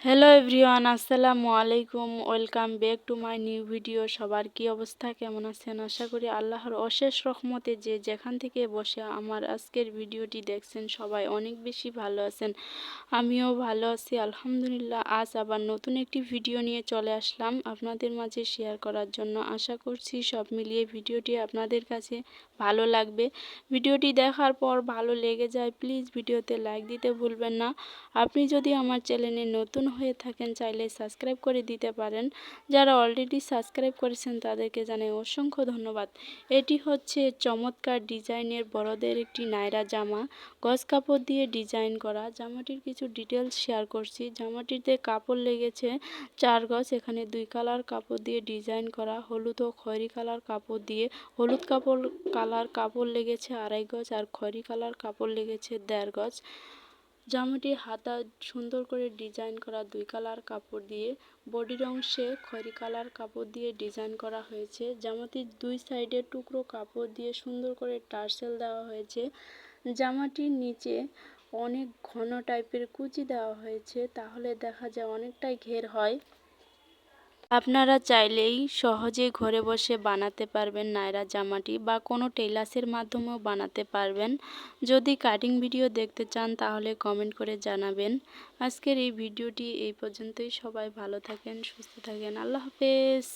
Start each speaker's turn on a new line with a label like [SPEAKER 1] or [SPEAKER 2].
[SPEAKER 1] Hello everyone, আসসালামু আলাইকুম। Welcome back to my new video. সবার কি অবস্থা, কেমন আছেন? আশা করি আল্লাহর অশেষ রহমতে যে যেখান থেকে বসে আমার আজকের ভিডিওটি দেখছেন সবাই অনেক বেশি ভালো আছেন। আমিও ভালো আছি আলহামদুলিল্লাহ। আজ আবার নতুন একটি ভিডিও নিয়ে চলে আসলাম আপনাদের মাঝে শেয়ার করার জন্য। আশা করছি সব মিলিয়ে ভিডিওটি আপনাদের কাছে ভালো লাগবে। ভিডিওটি দেখার পর ভালো লেগে যায় প্লিজ ভিডিওতে লাইক দিতে ভুলবেন না। আপনি যদি আমার চ্যানেলে নতুন হয়ে থাকেন চাইলে সাবস্ক্রাইব করে দিতে পারেন। যারা অলরেডি সাবস্ক্রাইব করেছেন তাদেরকে জানাই অসংখ্য ধন্যবাদ। এটি হচ্ছে চমৎকার ডিজাইনের বড়দের একটি নায়রা জামা, গজ কাপড় দিয়ে ডিজাইন করা। জামাটির কিছু ডিটেলস শেয়ার করছি। জামাটিতে কাপড় লেগেছে 4 গজ। এখানে 2 কালার কাপড় দিয়ে ডিজাইন করা, হলুদ ও খয়েরি কালার কাপড় দিয়ে। হলুদ কালার কাপড় লেগেছে 2.5 গজ আর খয়েরি কালার কাপড় লেগেছে 1.5 গজ। জামাটি হাতা সুন্দর করে ডিজাইন করা 2 কালার কাপড় দিয়ে। বডির অংশে খয়েরি কালার কাপড় দিয়ে ডিজাইন করা হয়েছে। জামাটির 2 সাইডে টুকরো কাপড় দিয়ে সুন্দর করে টার্সেল দেওয়া হয়েছে। জামাটির নিচে অনেক ঘন টাইপের কুচি দেওয়া হয়েছে, তাহলে দেখা যায় অনেকটাই ঘের হয়। আপনারা চাইলেই সহজে ঘরে বসে বানাতে পারবেন নায়রা জামাটি, বা কোনো টেলার্সের মাধ্যমেও বানাতে পারবেন। যদি কাটিং ভিডিও দেখতে চান তাহলে কমেন্ট করে জানাবেন। আজকের এই ভিডিওটি এই পর্যন্তই। সবাই ভালো থাকেন, সুস্থ থাকেন। আল্লাহ হাফেজ।